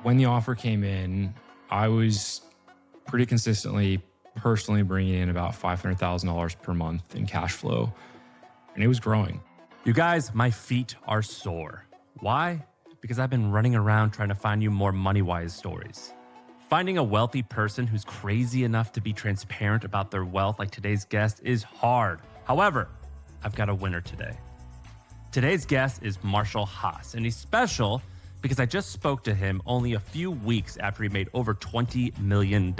When the offer came in, I was pretty consistently personally bringing in about $500,000 per month in cash flow, and it was growing. You guys, my feet are sore. Why? Because I've been running around trying to find you more Moneywise stories. Finding a wealthy person who's crazy enough to be transparent about their wealth like today's guest is hard. However, I've got a winner today. Today's guest is Marshall Haas, and he's special because I just spoke to him only a few weeks after he made over $20 million.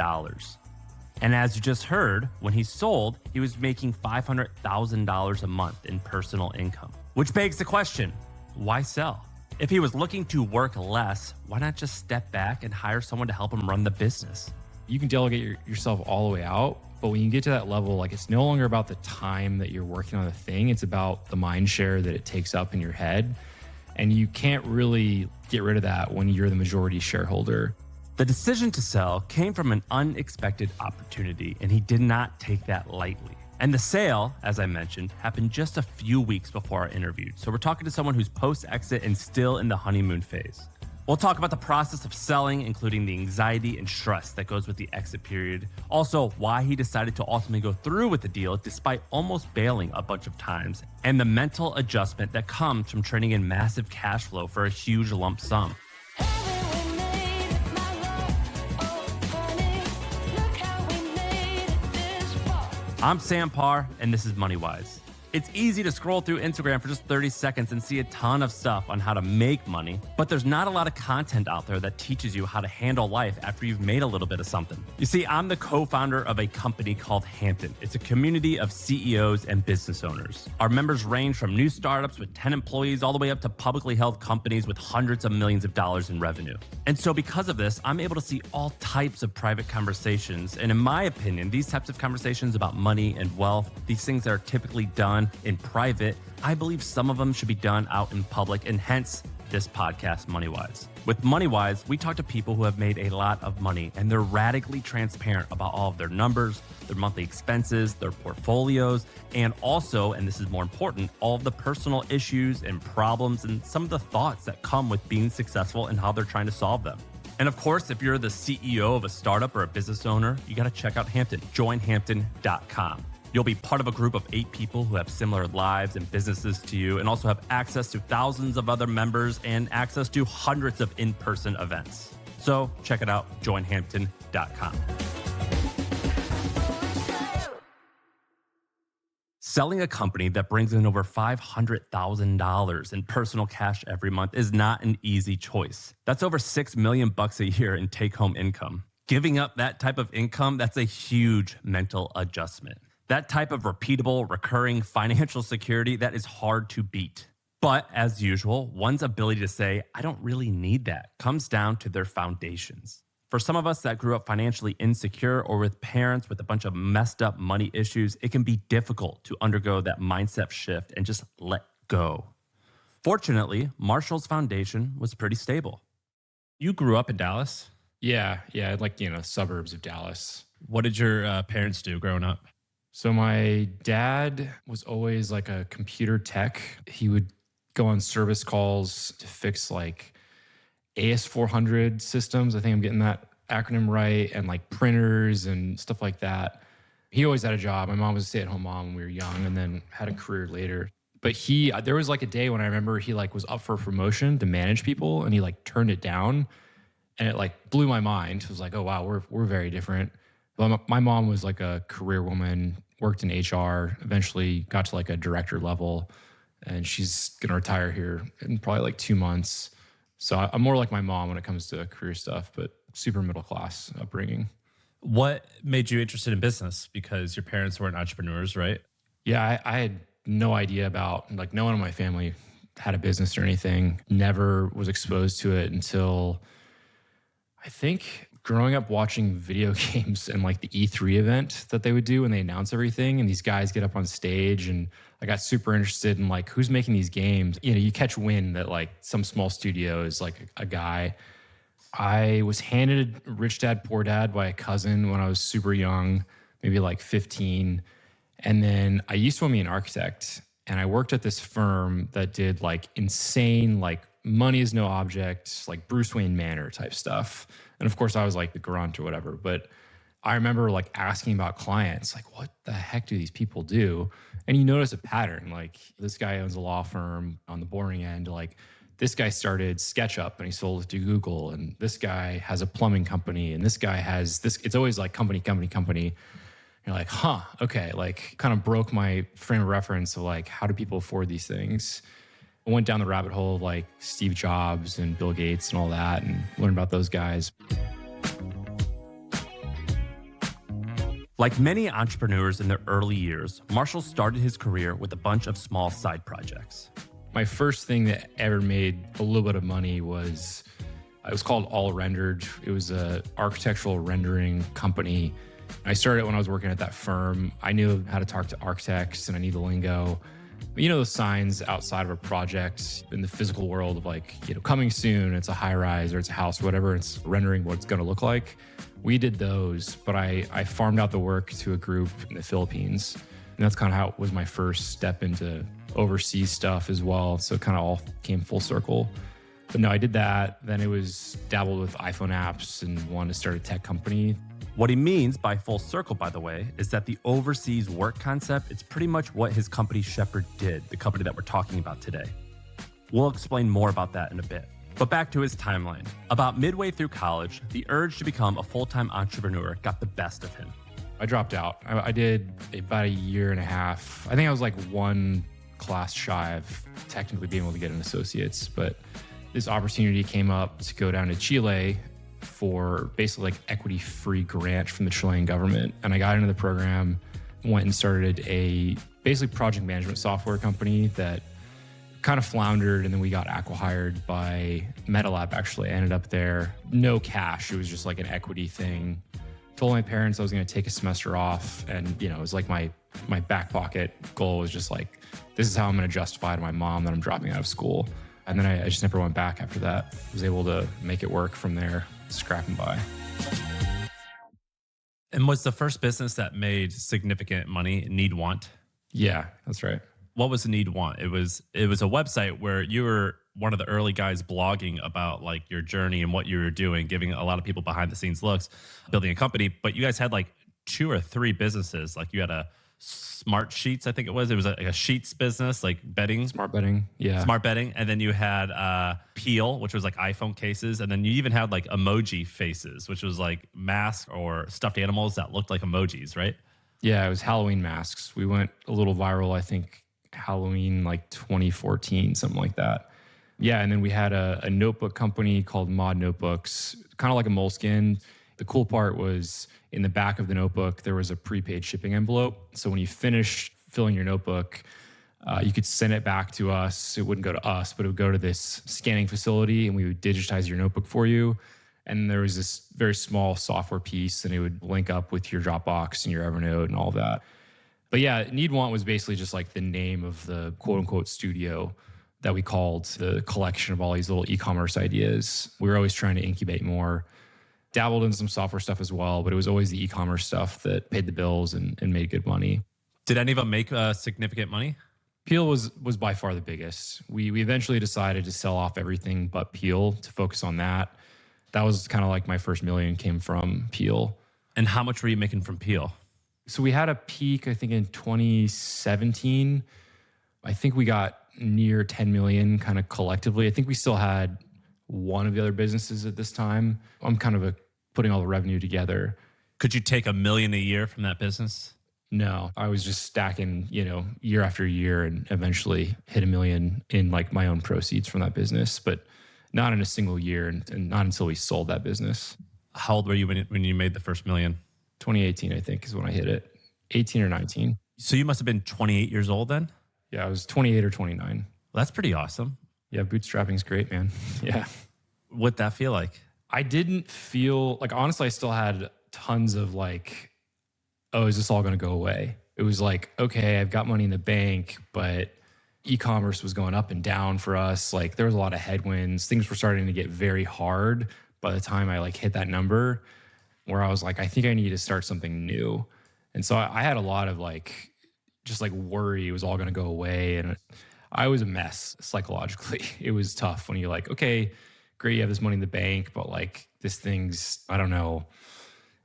And as you just heard, when he sold, he was making $500,000 a month in personal income. Which begs the question, why sell? If he was looking to work less, why not just step back and hire someone to help him run the business? You can delegate yourself all the way out, but when you get to that level, like it's no longer about the time that you're working on the thing, it's about the mind share that it takes up in your head. And you can't really get rid of that when you're the majority shareholder. The decision to sell came from an unexpected opportunity, and he did not take that lightly. And the sale, as I mentioned, happened just a few weeks before our interview. So we're talking to someone who's post-exit and still in the honeymoon phase. We'll talk about the process of selling, including the anxiety and stress that goes with the exit period. Also, why he decided to ultimately go through with the deal despite almost bailing a bunch of times, and the mental adjustment that comes from trading in massive cash flow for a huge lump sum. I'm Sam Parr, and this is Moneywise. It's easy to scroll through Instagram for just 30 seconds and see a ton of stuff on how to make money, but there's not a lot of content out there that teaches you how to handle life after you've made a little bit of something. You see, I'm the co-founder of a company called Hampton. It's a community of CEOs and business owners. Our members range from new startups with 10 employees all the way up to publicly held companies with hundreds of millions of dollars in revenue. And so because of this, I'm able to see all types of private conversations. And in my opinion, these types of conversations about money and wealth, these things that are typically done in private, I believe some of them should be done out in public, and hence this podcast, Moneywise. With Moneywise, we talk to people who have made a lot of money, and they're radically transparent about all of their numbers, their monthly expenses, their portfolios, and also, and this is more important, all of the personal issues and problems and some of the thoughts that come with being successful and how they're trying to solve them. And of course, if you're the CEO of a startup or a business owner, you got to check out Hampton. Joinhampton.com. You'll be part of a group of 8 people who have similar lives and businesses to you, and also have access to thousands of other members and access to hundreds of in-person events. So check it out, joinhampton.com. Selling a company that brings in over $500,000 in personal cash every month is not an easy choice. That's over $6 million a year in take-home income. Giving up that type of income, that's a huge mental adjustment. That type of repeatable, recurring financial security, that is hard to beat. But as usual, one's ability to say, I don't really need that, comes down to their foundations. For some of us that grew up financially insecure or with parents with a bunch of messed up money issues, it can be difficult to undergo that mindset shift and just let go. Fortunately, Marshall's foundation was pretty stable. You grew up in Dallas? Yeah, like, suburbs of Dallas. What did your parents do growing up? So my dad was always like a computer tech. He would go on service calls to fix like AS400 systems. I think I'm getting that acronym right. And like printers and stuff like that. He always had a job. My mom was a stay-at-home mom when we were young, and then had a career later. But there was like a day when I remember he like was up for promotion to manage people, and he like turned it down, and it like blew my mind. It was like, oh wow, we're very different. But my mom was like a career woman, worked in HR, eventually got to like a director level, and she's going to retire here in probably like 2 months. So I'm more like my mom when it comes to career stuff, but super middle class upbringing. What made you interested in business? Because your parents weren't entrepreneurs, right? Yeah, I had no idea about, like, no one in my family had a business or anything. Never was exposed to it until, I think, growing up watching video games and like the E3 event that they would do when they announce everything, and these guys get up on stage, and I got super interested in like who's making these games. You catch wind that like some small studio is like a guy. I was handed Rich Dad Poor Dad by a cousin when I was super young, maybe like 15. And then I used to want to be an architect, and I worked at this firm that did like insane like money is no object, like Bruce Wayne Manor type stuff. And of course I was like the grunt or whatever, but I remember like asking about clients, like, what the heck do these people do? And you notice a pattern. Like this guy owns a law firm on the boring end. Like this guy started SketchUp and he sold it to Google. And this guy has a plumbing company. And this guy has this. It's always like company. You're like, huh, okay. Like kind of broke my frame of reference of like, how do people afford these things? I went down the rabbit hole of like Steve Jobs and Bill Gates and all that and learned about those guys. Like many entrepreneurs in their early years, Marshall started his career with a bunch of small side projects. My first thing that ever made a little bit of money was, it was called All Rendered. It was a architectural rendering company. I started when I was working at that firm. I knew how to talk to architects and I knew the lingo. But you know those signs outside of a project in the physical world of like, coming soon, it's a high rise or it's a house or whatever, it's rendering what it's going to look like. We did those, but I farmed out the work to a group in the Philippines. And that's kind of how it was my first step into overseas stuff as well. So it kind of all came full circle. But no, I did that. Then it was dabbled with iPhone apps and wanted to start a tech company. What he means by full circle, by the way, is that the overseas work concept, it's pretty much what his company Shepard did, the company that we're talking about today. We'll explain more about that in a bit. But back to his timeline. About midway through college, the urge to become a full-time entrepreneur got the best of him. I dropped out. I did about a year and a half. I think I was like one class shy of technically being able to get an associate's, but this opportunity came up to go down to Chile for basically like equity-free grant from the Chilean government. And I got into the program, went and started a basically project management software company that kind of floundered, and then we got acqui-hired by MetaLab. Actually, I ended up there. No cash. It was just like an equity thing. Told my parents I was going to take a semester off, and it was like my back pocket goal was just like, this is how I'm going to justify to my mom that I'm dropping out of school. And then I just never went back after that. I was able to make it work from there, scrapping by. And was the first business that made significant money Need Want? Yeah, that's right. What was the Need Want? It was a website where you were one of the early guys blogging about like your journey and what you were doing, giving a lot of people behind the scenes looks, building a company. But you guys had like 2 or 3 businesses. Like you had a Smart Sheets, I think it was. It was a sheets business, like bedding. Smart bedding, yeah. Smart bedding. And then you had Peel, which was like iPhone cases. And then you even had like emoji faces, which was like masks or stuffed animals that looked like emojis, right? Yeah, it was Halloween masks. We went a little viral, I think, Halloween like 2014, something like that. Yeah, and then we had a notebook company called Mod Notebooks, kind of like a Moleskine. The cool part was in the back of the notebook, there was a prepaid shipping envelope. So when you finished filling your notebook, you could send it back to us. It wouldn't go to us, but it would go to this scanning facility and we would digitize your notebook for you. And there was this very small software piece and it would link up with your Dropbox and your Evernote and all that. But yeah, Need Want was basically just like the name of the quote unquote studio that we called the collection of all these little e-commerce ideas. We were always trying to incubate more. Dabbled in some software stuff as well, but it was always the e-commerce stuff that paid the bills and made good money. Did any of them make significant money? Peel was by far the biggest. We eventually decided to sell off everything but Peel to focus on that. That was kind of like my first million came from Peel. And how much were you making from Peel? So we had a peak, I think in 2017. I think we got near 10 million kind of collectively. I think we still had one of the other businesses at this time. I'm kind of putting all the revenue together. Could you take $1 million a year from that business? No, I was just stacking, year after year and eventually hit $1 million in like my own proceeds from that business, but not in a single year and not until we sold that business. How old were you when you made the first $1 million? 2018, I think is when I hit it. 18 or 19. So you must have been 28 years old then? Yeah, I was 28 or 29. Well, that's pretty awesome. Yeah, bootstrapping's great, man. Yeah. What'd that feel like? I didn't feel like, honestly, I still had tons of like, oh, is this all going to go away? It was like, okay, I've got money in the bank, but e-commerce was going up and down for us. Like there was a lot of headwinds. Things were starting to get very hard by the time I like hit that number where I was like, I think I need to start something new. And so I had a lot of like, just like worry it was all going to go away. And I was a mess psychologically. It was tough when you're like, okay, great, you have this money in the bank, but like this thing's, I don't know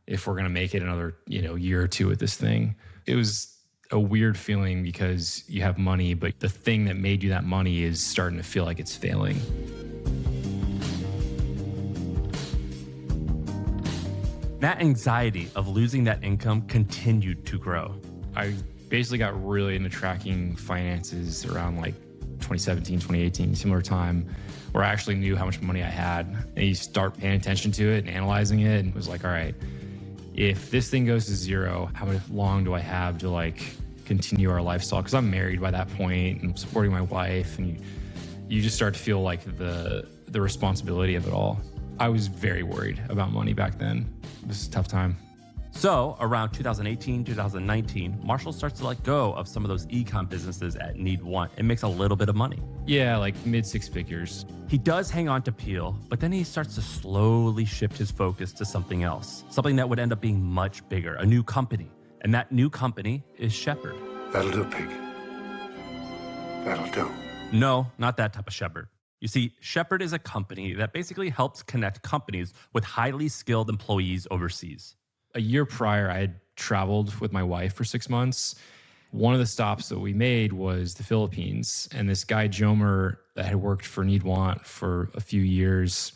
if we're going to make it another, year or two with this thing. It was a weird feeling because you have money, but the thing that made you that money is starting to feel like it's failing. That anxiety of losing that income continued to grow. I basically got really into tracking finances around like 2017, 2018, similar time, where I actually knew how much money I had. And you start paying attention to it and analyzing it, and it was like, all right, if this thing goes to zero, how long do I have to like continue our lifestyle? Because I'm married by that point and supporting my wife, and you just start to feel like the responsibility of it all. I was very worried about money back then. It was a tough time. So around 2018, 2019, Marshall starts to let go of some of those e-com businesses at need want and makes a little bit of money. Yeah, like mid six figures. He does hang on to Peel, but then he starts to slowly shift his focus to something else, something that would end up being much bigger, a new company. And that new company is Shepard. That'll do, pig. That'll do. No, not that type of Shepard. You see, Shepard is a company that basically helps connect companies with highly skilled employees overseas. A year prior, I had traveled with my wife for 6 months. One of the stops that we made was the Philippines. And this guy, Jomer, that had worked for Need Want for a few years,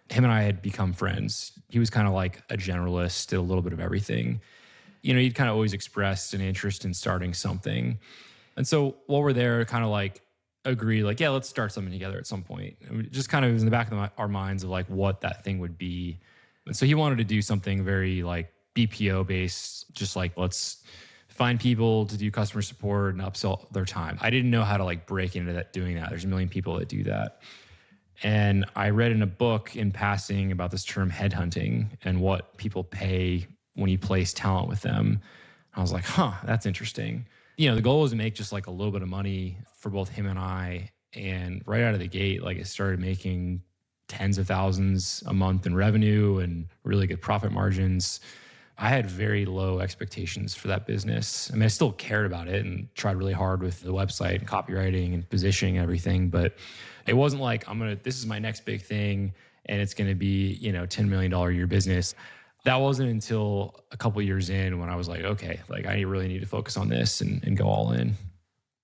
him and I had become friends. He was kind of like a generalist, did a little bit of everything. He'd kind of always expressed an interest in starting something. And so while we're there, kind of like agreed, like, yeah, let's start something together at some point. And it just kind of was in the back of our minds of like what that thing would be. And so he wanted to do something very like BPO based, just like let's find people to do customer support and upsell their time. I didn't know how to like break into that, doing that. There's a million people that do that. And I read in a book in passing about this term headhunting and what people pay when you place talent with them. I was like, that's interesting. The goal was to make just like a little bit of money for both him and I. And right out of the gate, like it started making tens of thousands a month in revenue and really good profit margins. I had very low expectations for that business. I mean, I still cared about it and tried really hard with the website and copywriting and positioning and everything, but it wasn't like this is my next big thing and it's going to be, $10 million a year business. That wasn't until a couple of years in when I was like, okay, like I really need to focus on this and go all in.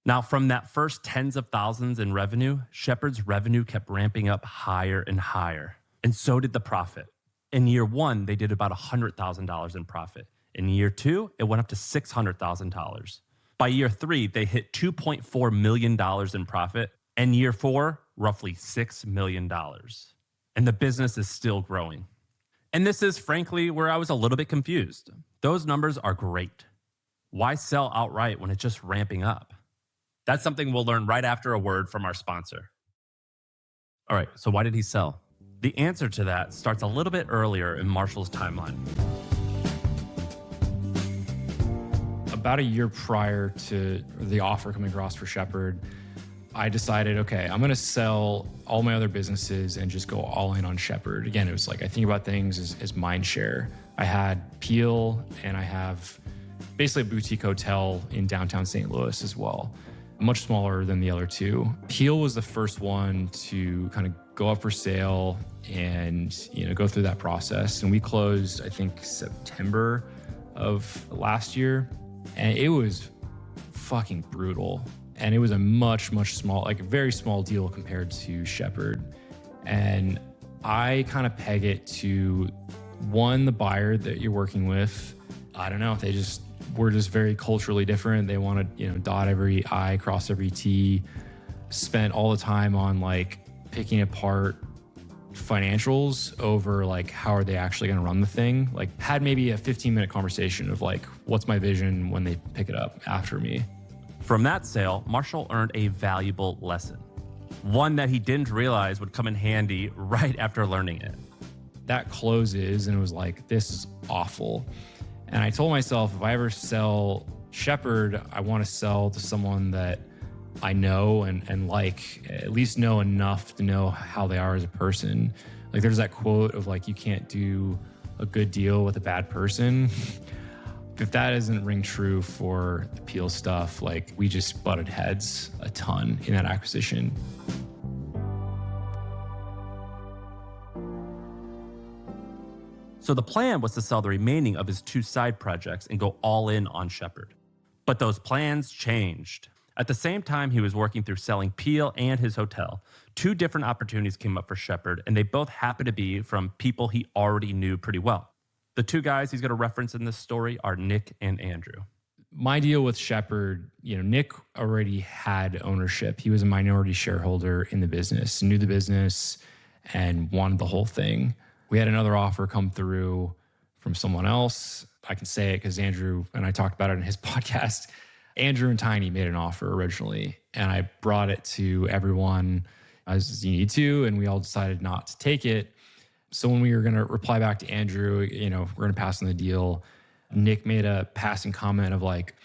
Now, from that first tens of thousands in revenue, Shepard's revenue kept ramping up higher and higher. And so did the profit. In year one, they did about $100,000 in profit. In year two, it went up to $600,000. By year three, they hit $2.4 million in profit. And year four, roughly $6 million. And the business is still growing. And this is, frankly, where I was a little bit confused. Those numbers are great. Why sell outright when it's just ramping up? That's something we'll learn right after a word from our sponsor. All right, so why did he sell? The answer to that starts a little bit earlier in Marshall's timeline. About a year prior to the offer coming across for Shepard, I decided, okay, I'm going to sell all my other businesses and just go all in on Shepard. Again, it was like I think about things as mind share. I had Peel and I have basically a boutique hotel in downtown St. Louis as well, much smaller than the other two. Peel was the first one to kind of go up for sale and go through that process. And we closed, I think, September of last year. And it was fucking brutal. And it was a much, much a very small deal compared to Shepard. And I kind of peg it to one, the buyer that you're working with. I don't know, we're just very culturally different. They want to, dot every I, cross every T, spent all the time on like picking apart financials over like how are they actually going to run the thing. Like had maybe a 15-minute conversation of like, what's my vision when they pick it up after me. From that sale, Marshall earned a valuable lesson, one that he didn't realize would come in handy right after learning it. That closes and it was like, this is awful. And I told myself, if I ever sell Shepard, I want to sell to someone that I know and like, at least know enough to know how they are as a person. Like there's that quote of like, you can't do a good deal with a bad person. if that doesn't ring true for the Peel stuff, like we just butted heads a ton in that acquisition. So the plan was to sell the remaining of his 2 side projects and go all in on Shepard. But those plans changed. At the same time he was working through selling Peel and his hotel, 2 different opportunities came up for Shepard, and they both happened to be from people he already knew pretty well. The 2 guys he's going to reference in this story are Nick and Andrew. My deal with Shepard, Nick already had ownership. He was a minority shareholder in the business, knew the business, and wanted the whole thing. We had another offer come through from someone else. I can say it because Andrew and I talked about it in his podcast. Andrew and Tiny made an offer originally, and I brought it to everyone as you need to, and we all decided not to take it. So when we were going to reply back to Andrew, we're going to pass on the deal, Nick made a passing comment of like,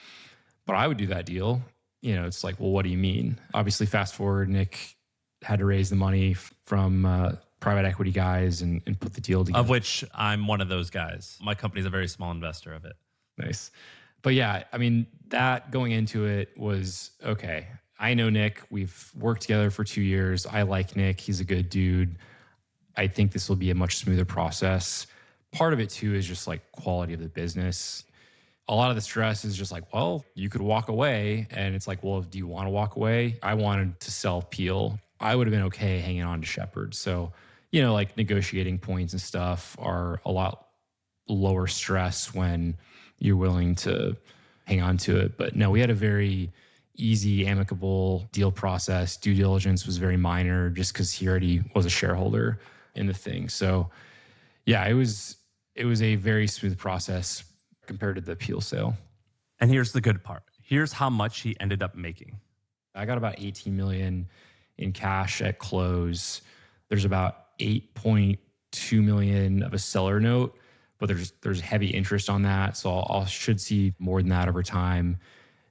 but I would do that deal. It's like, well, what do you mean? Obviously, fast forward, Nick had to raise the money from private equity guys and put the deal together. Of which I'm one of those guys. My company's a very small investor of it. Nice. But yeah, I mean, that going into it was, okay, I know Nick. We've worked together for 2 years. I like Nick. He's a good dude. I think this will be a much smoother process. Part of it too is just like quality of the business. A lot of the stress is just like, well, you could walk away. And it's like, well, do you want to walk away? I wanted to sell Peel. I would have been okay hanging on to Shepard. So, like negotiating points and stuff are a lot lower stress when you're willing to hang on to it. But no, we had a very easy, amicable deal process. Due diligence was very minor just because he already was a shareholder in the thing. So yeah, it was a very smooth process compared to the Peel sale. And here's the good part. Here's how much he ended up making. I got about 18 million in cash at close. There's about 8.2 million of a seller note, but there's heavy interest on that. So I should see more than that over time.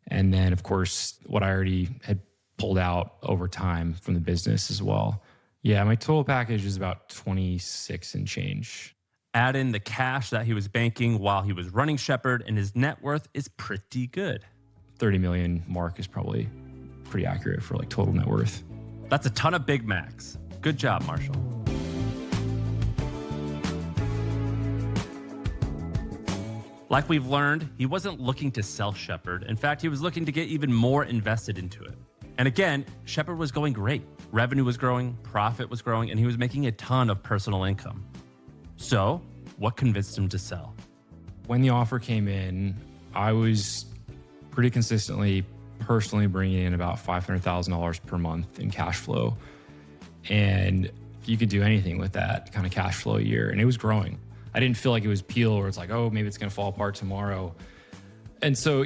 And then of course, what I already had pulled out over time from the business as well. Yeah, my total package is about 26 and change. Add in the cash that he was banking while he was running Shepard, and his net worth is pretty good. 30 million mark is probably pretty accurate for like total net worth. That's a ton of Big Macs. Good job, Marshall. Like we've learned, he wasn't looking to sell Shepard. In fact, he was looking to get even more invested into it. And again, Shepard was going great. Revenue was growing, profit was growing, and he was making a ton of personal income. So, what convinced him to sell? When the offer came in, I was pretty consistently personally bringing in about $500,000 per month in cash flow. And you could do anything with that kind of cash flow a year, and it was growing. I didn't feel like it was Peel where it's like, oh, maybe it's going to fall apart tomorrow. And so,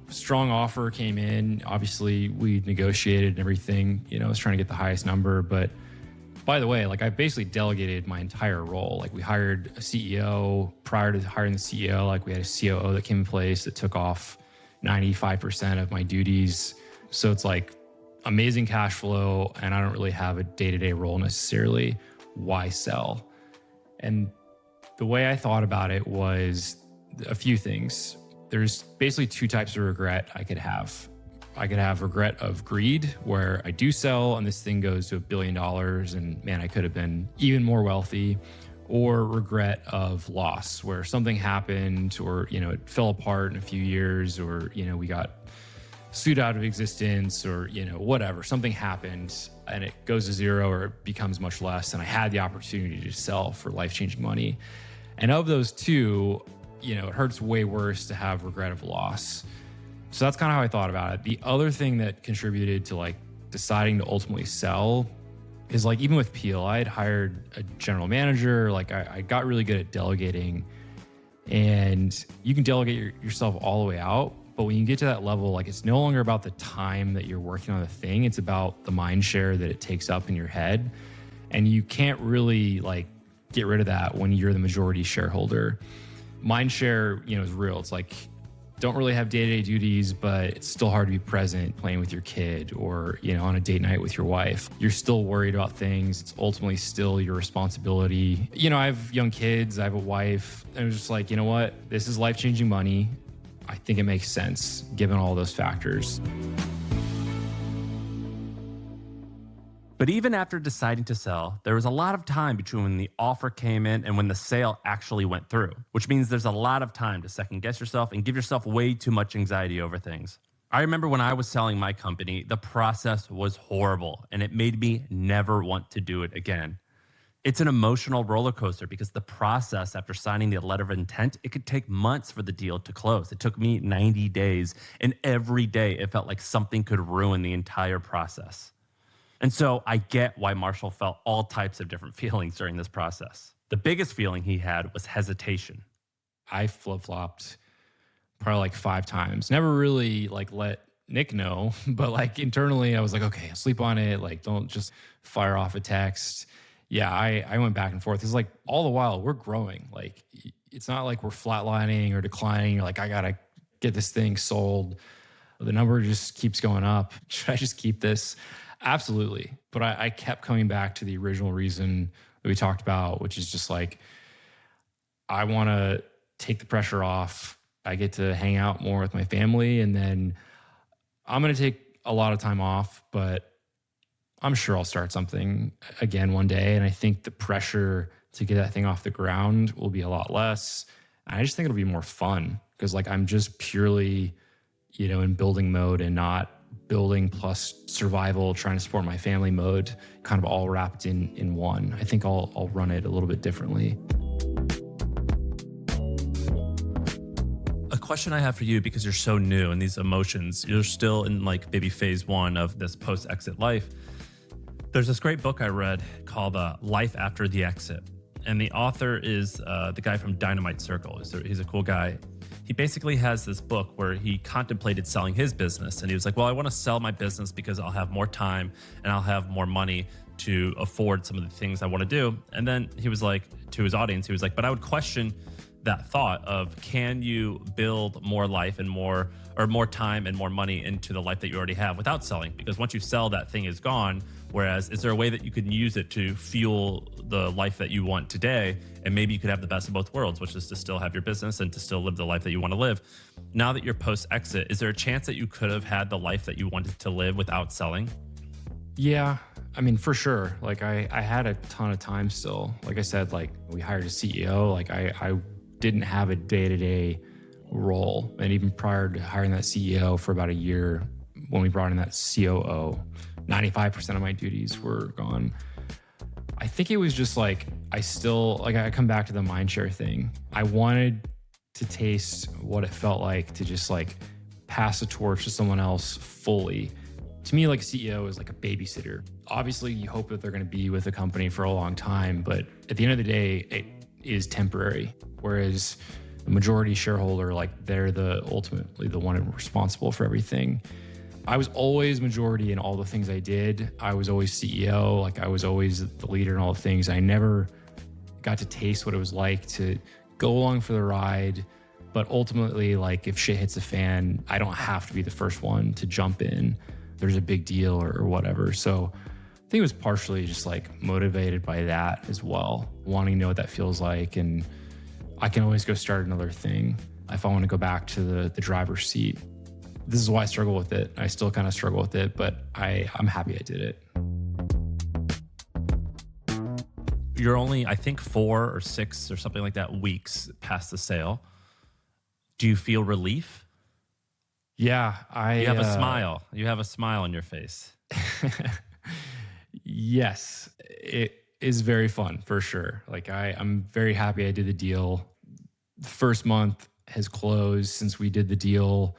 strong offer came in. Obviously, we negotiated and everything. I was trying to get the highest number. But by the way, like I basically delegated my entire role. Like we hired a CEO. Prior to hiring the CEO, like we had a COO that came in place that took off 95% of my duties. So it's like amazing cash flow, and I don't really have a day-to-day role necessarily. Why sell? And the way I thought about it was a few things. There's basically 2 types of regret I could have. I could have regret of greed, where I do sell and this thing goes to $1 billion and man, I could have been even more wealthy. Or regret of loss, where something happened or, it fell apart in a few years, or, we got sued out of existence, or, whatever. Something happened and it goes to zero or it becomes much less. And I had the opportunity to sell for life-changing money. And of those 2, it hurts way worse to have regret of loss. So that's kind of how I thought about it. The other thing that contributed to like deciding to ultimately sell is like, even with Peel, I had hired a general manager. Like I got really good at delegating, and you can delegate yourself all the way out. But when you get to that level, like it's no longer about the time that you're working on the thing. It's about the mind share that it takes up in your head. And you can't really like get rid of that when you're the majority shareholder. Mind share, is real. It's like don't really have day-to-day duties, but it's still hard to be present playing with your kid or, on a date night with your wife. You're still worried about things. It's ultimately still your responsibility. I have young kids, I have a wife, and it was just like, you know what? This is life-changing money. I think it makes sense given all those factors. But even after deciding to sell, there was a lot of time between when the offer came in and when the sale actually went through, which means there's a lot of time to second guess yourself and give yourself way too much anxiety over things. I remember when I was selling my company, the process was horrible and it made me never want to do it again. It's an emotional roller coaster because the process after signing the letter of intent, it could take months for the deal to close. It took me 90 days, and every day it felt like something could ruin the entire process. And so I get why Marshall felt all types of different feelings during this process. The biggest feeling he had was hesitation. I flip-flopped probably like 5 times. Never really let Nick know, but internally I was like, okay, sleep on it. Don't just fire off a text. Yeah, I went back and forth. It's all the while we're growing. It's not like we're flatlining or declining. You're like, I gotta get this thing sold. The number just keeps going up. Should I just keep this? Absolutely. But I kept coming back to the original reason that we talked about, which is just I want to take the pressure off. I get to hang out more with my family, and then I'm going to take a lot of time off, but I'm sure I'll start something again one day. And I think the pressure to get that thing off the ground will be a lot less. I just think it'll be more fun because I'm just purely, in building mode and not building plus survival, trying to support my family mode, kind of all wrapped in one. I think I'll run it a little bit differently. A question I have for you, because you're so new in these emotions, you're still in maybe phase 1 of this post-exit life. There's this great book I read called Life After the Exit. And the author is the guy from Dynamite Circle. He's a cool guy. He basically has this book where he contemplated selling his business. And he was like, well, I want to sell my business because I'll have more time and I'll have more money to afford some of the things I want to do. And then he was like, to his audience, he was like, but I would question that thought of, can you build more life and more time and more money into the life that you already have without selling? Because once you sell, that thing is gone. Whereas, is there a way that you can use it to fuel the life that you want today? And maybe you could have the best of both worlds, which is to still have your business and to still live the life that you want to live. Now that you're post-exit, is there a chance that you could have had the life that you wanted to live without selling? Yeah, for sure. I had a ton of time still. Like I said, we hired a CEO. I didn't have a day-to-day role. And even prior to hiring that CEO for about a year, when we brought in that COO, 95% of my duties were gone. I think it was just I come back to the mindshare thing. I wanted to taste what it felt like to just pass the torch to someone else fully. To me, a CEO is like a babysitter. Obviously, you hope that they're going to be with the company for a long time, but at the end of the day, it is temporary. Whereas the majority shareholder, they're ultimately the one responsible for everything. I was always majority in all the things I did. I was always CEO. I was always the leader in all the things. I never got to taste what it was like to go along for the ride. But ultimately, if shit hits the fan, I don't have to be the first one to jump in. There's a big deal or whatever. So I think it was partially just motivated by that as well, wanting to know what that feels like. And I can always go start another thing if I want to go back to the driver's seat. This is why I struggle with it. I still kind of struggle with it, but I'm happy I did it. You're only, I think, 4 or 6 or something like that weeks past the sale. Do you feel relief? Yeah, You have a smile. You have a smile on your face. Yes, it is very fun for sure. I'm very happy I did the deal. The first month has closed since we did the deal.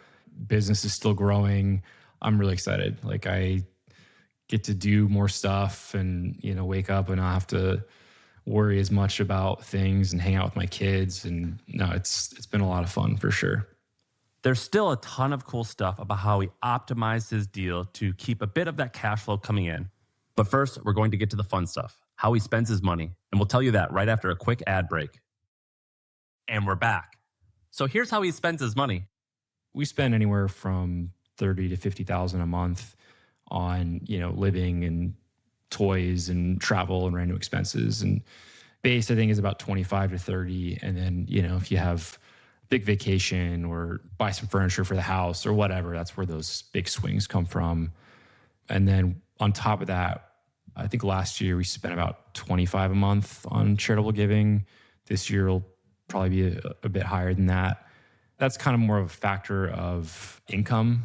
Business is still growing. I'm really excited. I get to do more stuff and, wake up and not have to worry as much about things and hang out with my kids. And no, it's been a lot of fun for sure. There's still a ton of cool stuff about how he optimized his deal to keep a bit of that cash flow coming in. But first, we're going to get to the fun stuff, how he spends his money. And we'll tell you that right after a quick ad break. And we're back. So here's how he spends his money. we spend anywhere from 30 to 50,000 a month on, living and toys and travel and random expenses. And base, I think, is about 25 to 30. And then, if you have a big vacation or buy some furniture for the house or whatever, that's where those big swings come from. And then on top of that, I think last year we spent about 25 a month on charitable giving. This year will probably be a bit higher than that. That's kind of more of a factor of income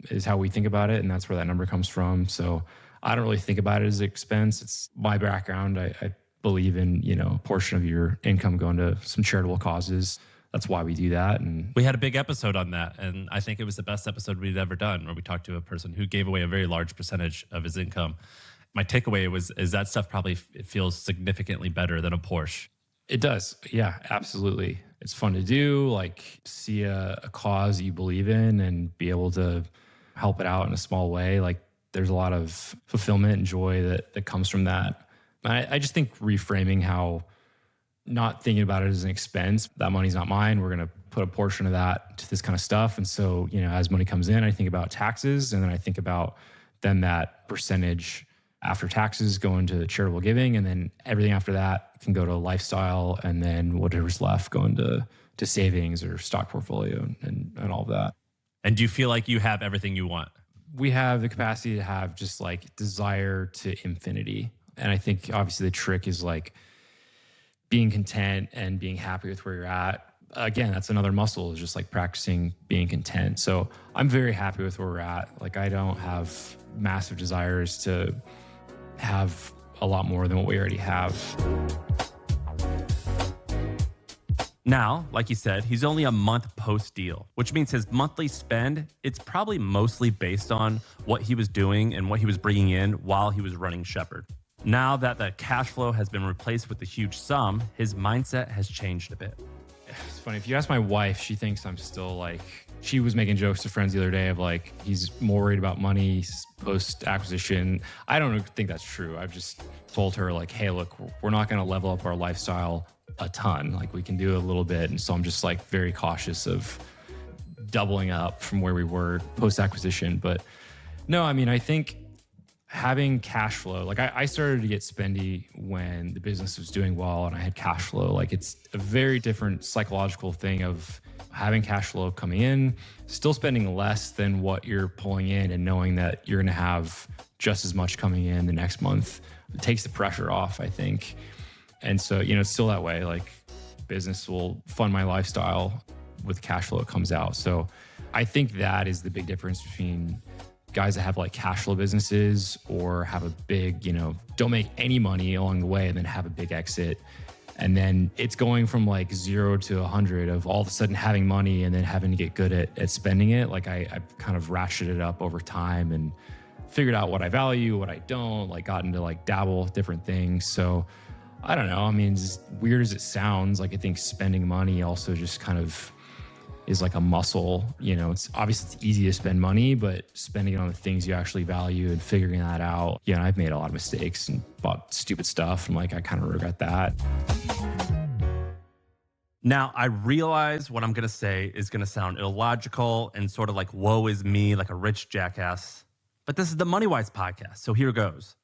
is how we think about it. And that's where that number comes from. So I don't really think about it as an expense. It's my background. I believe in, a portion of your income going to some charitable causes. That's why we do that. And we had a big episode on that. And I think it was the best episode we'd ever done, where we talked to a person who gave away a very large percentage of his income. My takeaway is that stuff probably feels significantly better than a Porsche. It does. Yeah, absolutely. It's fun to do, like see a cause you believe in and be able to help it out in a small way. Like there's a lot of fulfillment and joy that comes from that. I just think reframing how not thinking about it as an expense, that money's not mine. We're going to put a portion of that to this kind of stuff. And so, as money comes in, I think about taxes, and then I think about then that percentage after taxes going to charitable giving, and then everything after that can go to lifestyle, and then whatever's left going to savings or stock portfolio and all of that. And do you feel like you have everything you want? We have the capacity to have just like desire to infinity. And I think obviously the trick is like being content and being happy with where you're at. Again, that's another muscle, is just like practicing being content. So I'm very happy with where we're at. Like I don't have massive desires to have a lot more than what we already have. Now, like he said, he's only a month post-deal, which means his monthly spend, it's probably mostly based on what he was doing and what he was bringing in while he was running Shepard. Now that the cash flow has been replaced with the huge sum, his mindset has changed a bit. It's funny. If you ask my wife, she thinks I'm still like, she was making jokes to friends the other day of like, he's more worried about money post-acquisition. I don't think that's true. I've just told her like, hey, look, we're not going to level up our lifestyle a ton. Like we can do a little bit. And so I'm just like very cautious of doubling up from where we were post-acquisition. But no, I mean, I think having cash flow, like I started to get spendy when the business was doing well and I had cash flow. Like it's a very different psychological thing of having cash flow coming in, still spending less than what you're pulling in and knowing that you're going to have just as much coming in the next month. It takes the pressure off, I think. And so, it's still that way. Like business will fund my lifestyle with cash flow that comes out. So I think that is the big difference between guys that have like cash flow businesses or have a big, don't make any money along the way and then have a big exit. And then it's going from like 0 to 100 of all of a sudden having money and then having to get good at spending it. Like I've kind of ratcheted it up over time and figured out what I value, what I don't, like gotten to like dabble with different things. So I don't know. I mean, as weird as it sounds, like I think spending money also just kind of is like a muscle. It's obviously it's easy to spend money, but spending it on the things you actually value and figuring that out. I've made a lot of mistakes and bought stupid stuff. And like, I kind of regret that. Now, I realize what I'm going to say is going to sound illogical and sort of like, woe is me, like a rich jackass. But this is the Moneywise podcast, so here goes.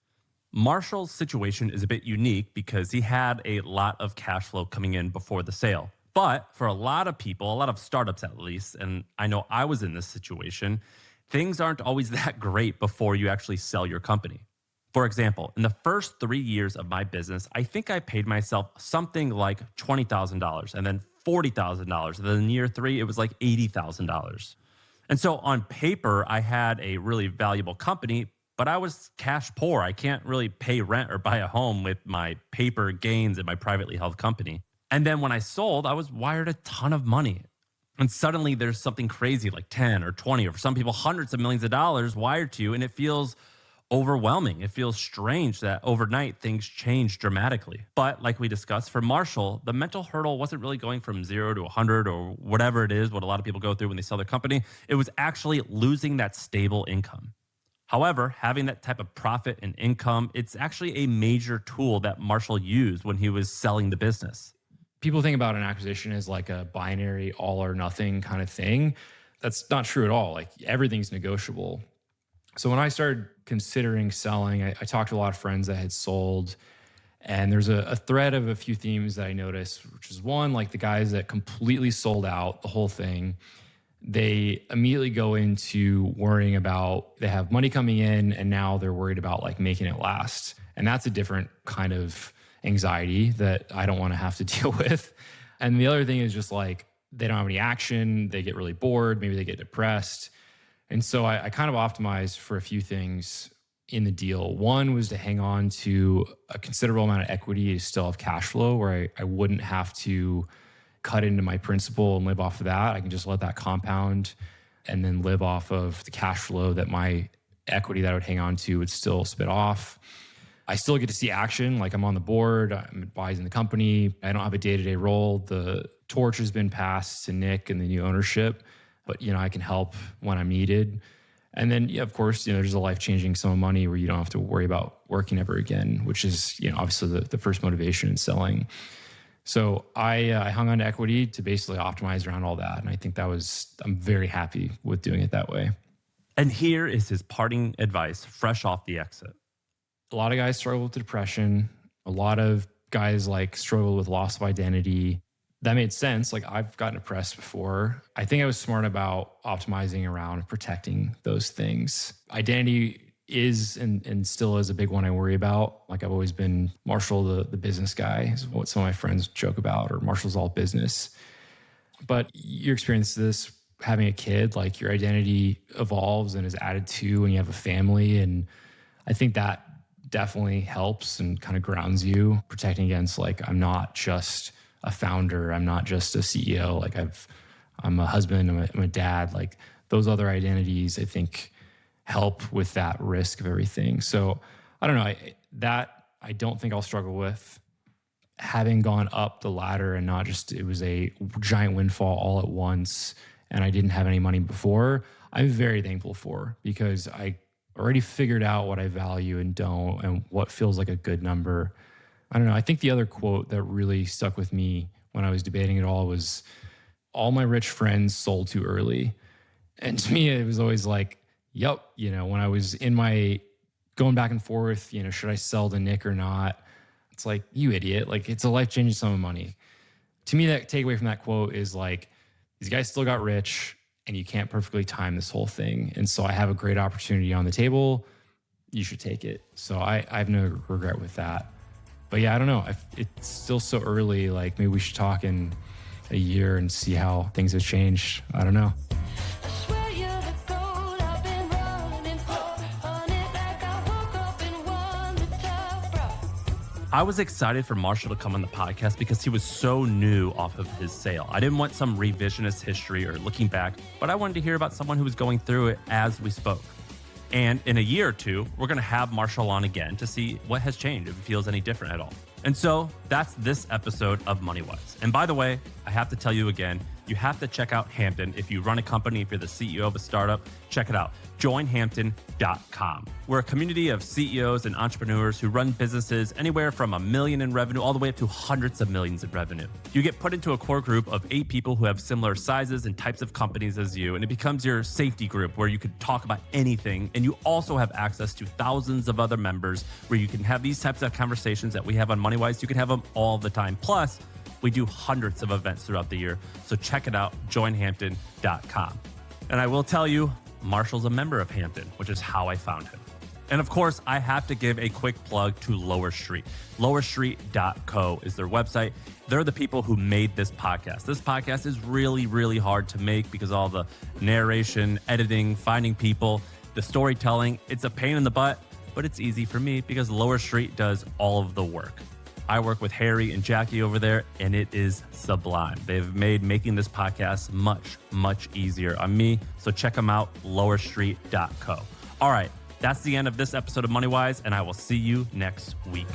Marshall's situation is a bit unique because he had a lot of cash flow coming in before the sale. But for a lot of people, a lot of startups at least, and I know I was in this situation, things aren't always that great before you actually sell your company. For example, in the first 3 years of my business, I think I paid myself something like $20,000 and then $40,000. And then in year 3, it was like $80,000. And so on paper, I had a really valuable company, but I was cash poor. I can't really pay rent or buy a home with my paper gains in my privately held company. And then when I sold, I was wired a ton of money. And suddenly there's something crazy like 10 or 20 or for some people, hundreds of millions of dollars wired to you. And it feels overwhelming. It feels strange that overnight things change dramatically. But like we discussed, for Marshall, the mental hurdle wasn't really going from 0 to 100 or whatever it is, what a lot of people go through when they sell their company. It was actually losing that stable income. However, having that type of profit and income, it's actually a major tool that Marshall used when he was selling the business. People think about an acquisition as like a binary all or nothing kind of thing. That's not true at all. Like everything's negotiable. So when I started considering selling, I talked to a lot of friends that had sold, and there's a thread of a few themes that I noticed, which is one, like the guys that completely sold out the whole thing, they immediately go into worrying about, they have money coming in and now they're worried about like making it last. And that's a different kind of anxiety that I don't want to have to deal with. And the other thing is just like, they don't have any action. They get really bored. Maybe they get depressed. And so I kind of optimized for a few things in the deal. One was to hang on to a considerable amount of equity to still have cash flow where I wouldn't have to cut into my principal and live off of that. I can just let that compound and then live off of the cash flow that my equity that I would hang on to would still spit off. I still get to see action. Like I'm on the board, I'm advising the company. I don't have a day-to-day role. The torch has been passed to Nick and the new ownership, but I can help when I'm needed. And then, yeah, of course, there's a life-changing sum of money where you don't have to worry about working ever again, which is, obviously the first motivation in selling. So I hung on to equity to basically optimize around all that. And I think I'm very happy with doing it that way. And here is his parting advice, fresh off the exit. A lot of guys struggle with depression. A lot of guys struggle with loss of identity. That made sense. I've gotten depressed before. I think I was smart about optimizing around protecting those things. Identity is and still is a big one I worry about. I've always been Marshall, the business guy, is what some of my friends joke about, or Marshall's all business. But you experience this having a kid, your identity evolves and is added to when you have a family. And I think that definitely helps and kind of grounds you, protecting against I'm not just a founder, I'm not just a CEO, I'm a husband, I'm a dad. Those other identities, I think, help with that risk of everything. So I don't know, I don't think I'll struggle with. Having gone up the ladder and not just, it was a giant windfall all at once and I didn't have any money before, I'm very thankful for, because I already figured out what I value and don't, and what feels like a good number. I don't know. I think the other quote that really stuck with me when I was debating it all was, all my rich friends sold too early. And to me, it was always yep. When I was in my going back and forth, should I sell to Nick or not? It's you idiot. It's a life-changing sum of money. To me, that takeaway from that quote is these guys still got rich and you can't perfectly time this whole thing. And so I have a great opportunity on the table. You should take it. So I have no regret with that. But yeah, I don't know. It's still so early. Maybe we should talk in a year and see how things have changed. I don't know. I was excited for Marshall to come on the podcast because he was so new off of his sale. I didn't want some revisionist history or looking back, but I wanted to hear about someone who was going through it as we spoke. And in a year or two, we're going to have Marshall on again to see what has changed, if it feels any different at all. And so that's this episode of Moneywise. And by the way, I have to tell you again, you have to check out Hampton. If you run a company, if you're the CEO of a startup, check it out. Joinhampton.com. We're a community of CEOs and entrepreneurs who run businesses anywhere from $1 million in revenue all the way up to hundreds of millions in revenue. You get put into a core group of 8 people who have similar sizes and types of companies as you, and it becomes your safety group where you can talk about anything. And you also have access to thousands of other members where you can have these types of conversations that we have on Moneywise. You can have them all the time. Plus, we do hundreds of events throughout the year. So check it out, joinhampton.com. And I will tell you, Marshall's a member of Hampton, which is how I found him. And of course, I have to give a quick plug to Lower Street. Lowerstreet.co is their website. They're the people who made this podcast. This podcast is really, really hard to make because all the narration, editing, finding people, the storytelling, it's a pain in the butt, but it's easy for me because Lower Street does all of the work. I work with Harry and Jackie over there, and it is sublime. They've made making this podcast much, much easier on me. So check them out, lowerstreet.co. All right, that's the end of this episode of Moneywise, and I will see you next week.